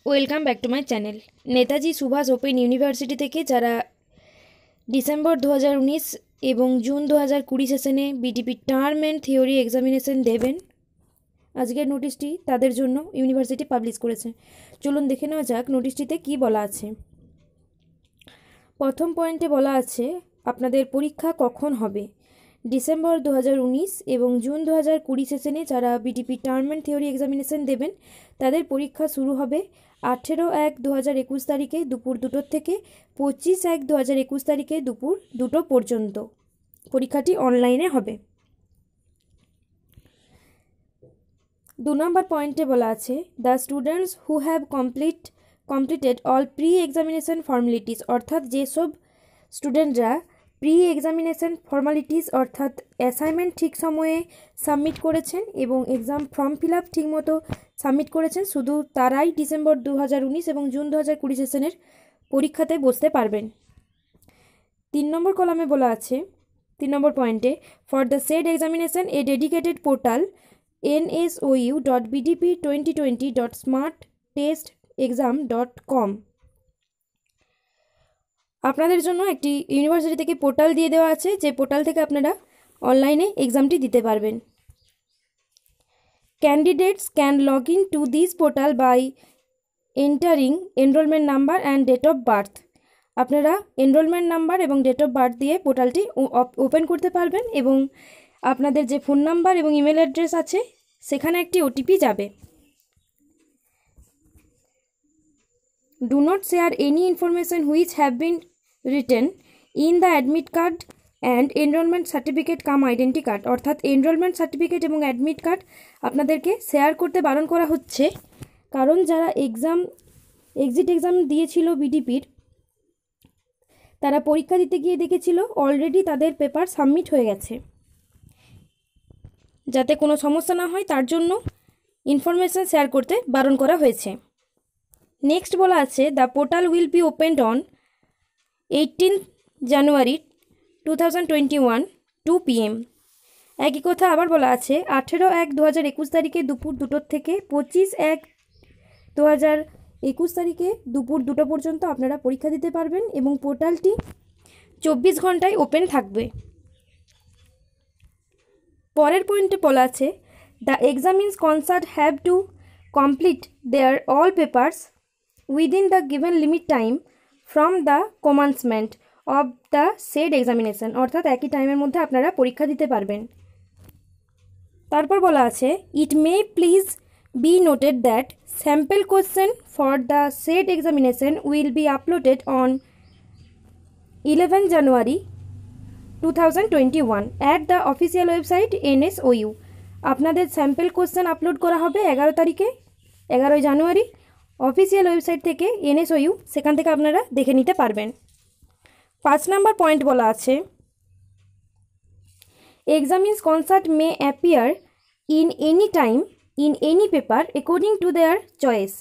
Welcome back to my channel. Netaji Subhash open university থেকে যারা December 2019 এবং জুন 2020 সেশনে BTP term and theory examination দেবেন, আজকের নোটিশটি তাদের জন্য ইউনিভার্সিটি পাবলিশ করেছে। চলুন দেখে নেওয়া যাক নোটিশটিতে কী বলা আছে। প্রথম পয়েন্টে বলা আছে আপনাদের পরীক্ষা কখন হবে। ডিসেম্বর 2019 এবং জুন 2020 সেশনে যারা BTP term and theory examination দেবেন তাদের পরীক্ষা শুরু হবে 18/1/2021 তারিখে দুপুর 2টো থেকে 25/1/2021 তারিখে দুপুর 2টো পর্যন্ত পরীক্ষাটি অনলাইনে হবে। 2 নম্বর পয়েন্টে বলা আছে the students who have completed all pre examination formalities, অর্থাৎ যেসব স্টুডেন্টরা প্রি এক্সামিনেশন ফর্মালিটিস অর্থাৎ অ্যাসাইনমেন্ট ঠিক সময়ে সাবমিট করেছেন এবং এক্সাম ফর্ম ফিল আপ ঠিকমতো সাবমিট করেছেন, শুধু তারাই ডিসেম্বর 2019 এবং জুন 2020 সেশনের পরীক্ষাতে বসতে পারবেন। 3 নম্বর কলামে বলা আছে 3 নম্বর পয়েন্টে for the said examination A dedicated portal nsou.bdp2020.smarttestexam.com আপনাদের জন্য একটি ইউনিভার্সিটি থেকে পোর্টাল দিয়ে দেওয়া আছে, যে পোর্টাল থেকে আপনারা অনলাইনে এক্সামটি দিতে পারবেন। Candidates can log in to this portal by entering enrolment number and date of birth. আপনারা এনরোলমেন্ট নাম্বার এবং ডেট অফ বার্থ দিয়ে পোর্টালটি ওপেন করতে পারবেন এবং আপনাদের যে ফোন নাম্বার এবং ইমেল অ্যাড্রেস আছে সেখানে একটি ওটিপি যাবে। Do not share any information which have been written in the admit card and enrolment certificate cum identity card, অর্থাৎ এনরোলমেন্ট সার্টিফিকেট এবং অ্যাডমিট কার্ড আপনাদেরকে শেয়ার করতে বারণ করা হচ্ছে, কারণ যারা এক্সিট এক্সাম দিয়েছিল বিডিপির তারা পরীক্ষা দিতে গিয়ে দেখেছিল অলরেডি তাদের পেপার সাবমিট হয়ে গেছে। যাতে কোনো সমস্যা না হয় তার জন্য ইনফরমেশান শেয়ার করতে বারণ করা হয়েছে। নেক্সট বলা আছে the portal will be opened on 18 January 2021 2 PM। একই কথা আবার বলা আছে 18/1/2021 তারিখে দুপুর 2টো থেকে 25/1/2021 তারিখে দুপুর 2টো পর্যন্ত আপনারা পরীক্ষা দিতে পারবেন এবং পোর্টালটি 24 ঘন্টায় ওপেন থাকবে। পরের পয়েন্টে বলা আছে the examinees concerned have to complete their all papers within the given limit time from the commencement of the said examination, অর্থাৎ একই টাইমের মধ্যে আপনারা পরীক্ষা দিতে পারবেন। তারপর বলা আছে it may please be noted that sample question for the said examination will be uploaded on 11 January 2021 at the official website NSOU। আপনাদের স্যাম্পল কোয়েশ্চেন আপলোড করা হবে 11 জানুয়ারি অফিসিয়াল ওয়েবসাইট থেকে NSOU, সেখান থেকে আপনারা দেখে নিতে পারবেন। 5 নম্বর পয়েন্ট বলা আছে examinees concerned may appear in any time in any paper according to their choice.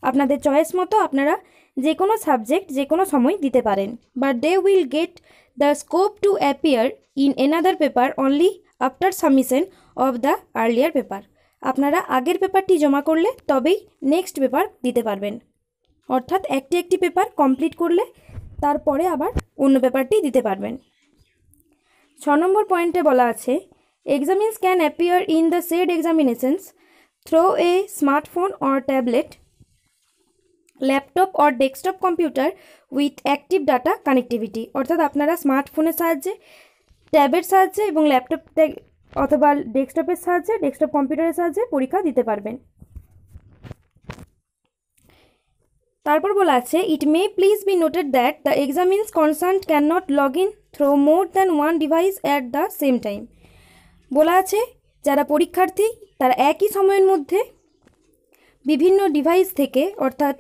আপনাদের চয়েস মতো আপনারা যে কোনো সাবজেক্ট যে কোনো সময় দিতে পারেন, but they will get the scope to appear in another paper only after submission of the earlier paper. আপনারা আগের পেপারটি জমা করলে তবেই নেক্সট পেপার দিতে পারবেন, অর্থাৎ একটি পেপার কমপ্লিট করলে তারপরে আবার অন্য পেপারটি দিতে পারবেন। 6 নম্বর পয়েন্টে বলা আছে examinees can appear in the said examinations through a smartphone or tablet, laptop or desktop computer with active data connectivity, অর্থাৎ আপনারা স্মার্টফোনের সাহায্যে, ট্যাবের সাহায্যে এবং ল্যাপটপ অথবা ডেস্কটপের সাহায্যে, ডেস্কটপ কম্পিউটারের সাহায্যে পরীক্ষা দিতে পারবেন। তারপর বলা আছে it may please be noted that the examinees concerned can not log in through more than one device at the same time. বলা আছে যারা পরীক্ষার্থী তারা একই সময়ের মধ্যে বিভিন্ন ডিভাইস থেকে, অর্থাৎ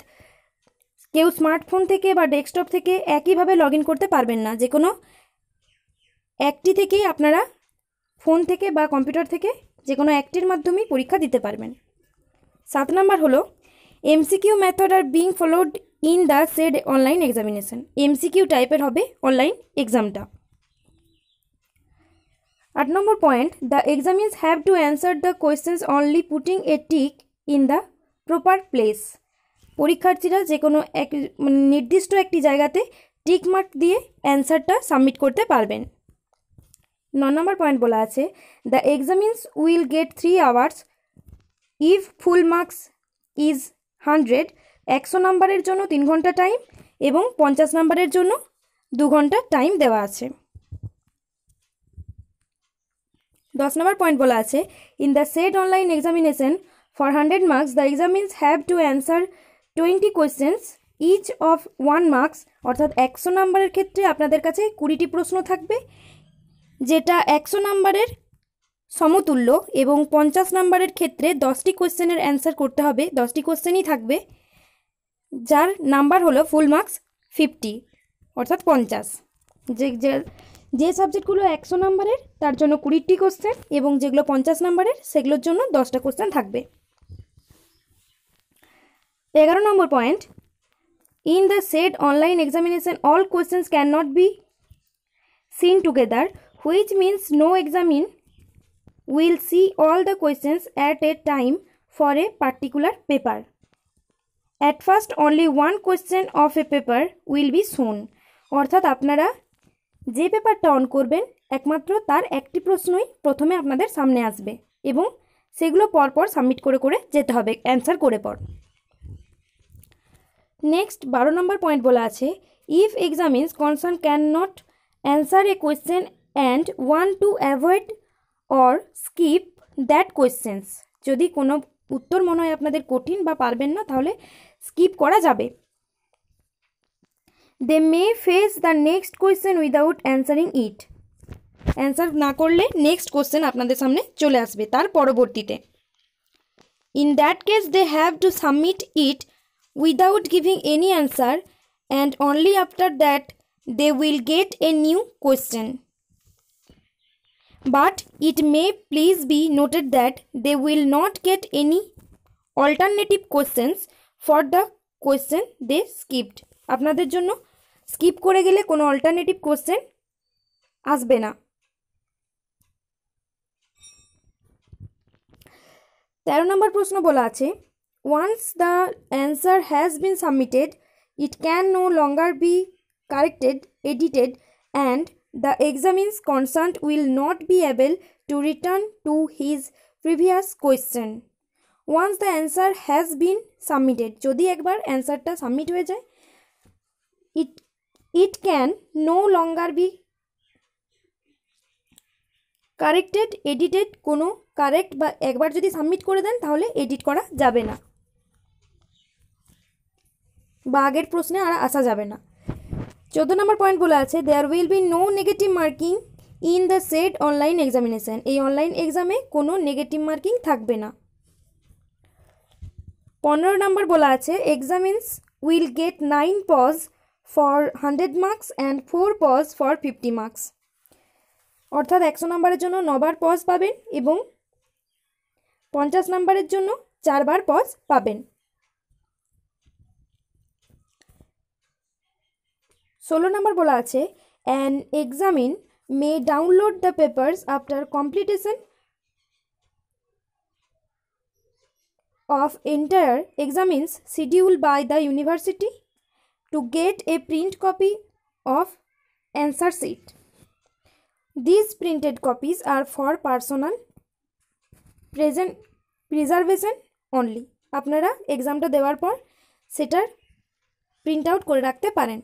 কেউ স্মার্টফোন থেকে বা ডেস্কটপ থেকে একইভাবে লগ ইন করতে পারবেন না, যে কোনো একটি থেকেই আপনারা ফোন থেকে বা কম্পিউটার থেকে যে কোনো একটির মাধ্যমেই পরীক্ষা দিতে পারবেন। 7 নম্বর হলো MCQ method are being followed in the said online examination. MCQ টাইপের হবে অনলাইন এক্সামটা। 8 নম্বর point the examinees have to answer the questions only putting a tick in the proper place. পরীক্ষার্থীরা যে কোনো এক নির্দিষ্ট একটি জায়গাতে টিক মার্ক দিয়ে অ্যান্সারটা সাবমিট করতে পারবেন। 9 নম্বর পয়েন্ট বলা আছে, the examinees will get 3 hours if full marks is 100। 100 নম্বরের জন্য 3 ঘন্টা টাইম এবং 50 নম্বরের জন্য 2 ঘন্টা টাইম দেওয়া আছে। 10 নম্বর পয়েন্ট বলা আছে, in the said online examination for 100 marks the examinees have to answer 20 questions each of 1 marks। অর্থাৎ 100 নম্বরের ক্ষেত্রে আপনাদের কাছে 20টি প্রশ্ন থাকবে, যেটা 100 নম্বরের সমতুল্য, এবং 50 নম্বরের ক্ষেত্রে 10টি কোয়েশ্চেনের অ্যান্সার করতে হবে। 10টি কোয়েশ্চেনই থাকবে, যার নাম্বার হলো ফুল মার্কস 50 অর্থাৎ 50। যে সাবজেক্টগুলো 100 নম্বরের তার জন্য 20টি কোয়েশ্চেন, এবং যেগুলো 50 নম্বরের সেগুলোর জন্য 10টা কোয়েশ্চেন থাকবে। 11 নম্বর point, in the said online examination all questions can not be seen together, which means no examine will see all the questions at a time for a particular paper. At first only one question of a paper will be shown. অর্থাৎ আপনারা যে পেপারটা on করবেন একমাত্র তার একটি প্রশ্নই প্রথমে আপনাদের সামনে আসবে, এবং সেগুলো পরপর সাবমিট করে করে যেতে হবে অ্যান্সার করে পর। নেক্সট 12 নম্বর পয়েন্ট বলা আছে, if examinees concern can not answer a question and want to avoid or skip that questions। যদি কোনো উত্তর মনে হয় আপনাদের কঠিন বা পারবেন না, তাহলে স্কিপ করা যাবে। they may face the next question without answering it। Answer না করলে নেক্সট কোশ্চেন আপনাদের সামনে চলে আসবে তার পরবর্তীতে। in that case they have to submit it without giving any answer, and only after that they will get a new question. But it may please be noted that they will not get any alternative questions for the question they skipped। আপনাদের জন্য skip করে গেলে কোনো alternative question আসবে না। 13 নম্বর প্রশ্ন বলা আছে, once the answer has been submitted it can no longer be corrected, edited, and the examiners concerned will not be able to return to his previous question. Once the answer has been submitted, যদি একবার অ্যান্সারটা submit হয়ে যায়, it can no longer be corrected, edited, কোনো correct বা একবার যদি submit করে দেন তাহলে এডিট করা যাবে না বা আগের প্রশ্নে আর আসা যাবে না। 14 নম্বর পয়েন্ট বলা আছে, there will be no negative marking in the said online examination. এই অনলাইন এক্সামে কোনো নেগেটিভ মার্কিং থাকবে না। 15 নম্বর বলা আছে, examinees will get 9 pause for 100 marks and 4 pause for 50 marks. অর্থাৎ 100 নম্বরের জন্য 9 বার পজ পাবেন এবং 50 নম্বরের জন্য 4 বার পজ পাবেন। 16 নম্বর বলা আছে, an examine may download the papers after completion of entire examines scheduled by the university to get a print copy of answer sheet. These printed copies are for personal preservation only। আপনারা এক্সামটা দেওয়ার পর সেটার print out করে রাখতে পারেন।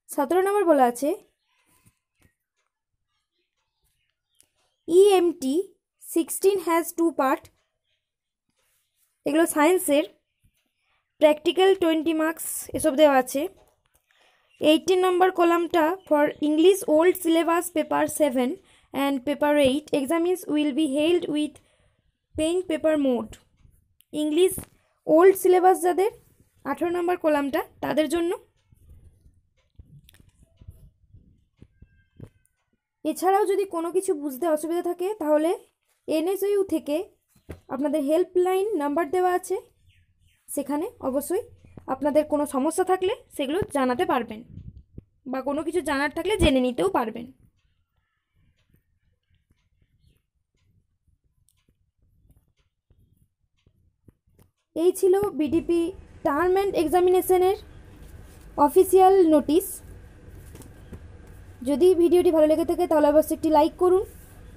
17 নম্বর বলা আছে, EMT 16 has 2 part। এগুলো সায়েন্সের, প্র্যাকটিক্যাল 20 মার্কস এসব দেওয়া আছে। 18 নম্বর কলামটা for English old syllabus paper 7 and paper 8 examinees will be held with pen paper mode. English old syllabus যাদের 18 নম্বর কলামটা তাদের জন্য। এছাড়াও যদি কোনো কিছু বুঝতে অসুবিধা থাকে তাহলে NSIU থেকে আপনাদের হেল্পলাইন নাম্বার দেওয়া আছে, সেখানে অবশ্যই আপনাদের কোনো সমস্যা থাকলে সেগুলো জানাতে পারবেন বা কোনো কিছু জানার থাকলে জেনে নিতেও পারবেন। এই ছিল বিডিপি টার্ম অ্যান্ড এক্সামিনেশনের অফিসিয়াল নোটিশ। যদি ভিডিওটি ভালো লেগে থাকে তাহলে অবশ্যই একটি লাইক করুন,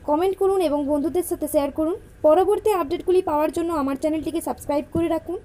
কমেন্ট করুন এবং বন্ধুদের সাথে শেয়ার করুন। পরবর্তী আপডেটগুলি পাওয়ার জন্য আমার চ্যানেলটিকে সাবস্ক্রাইব করে রাখুন।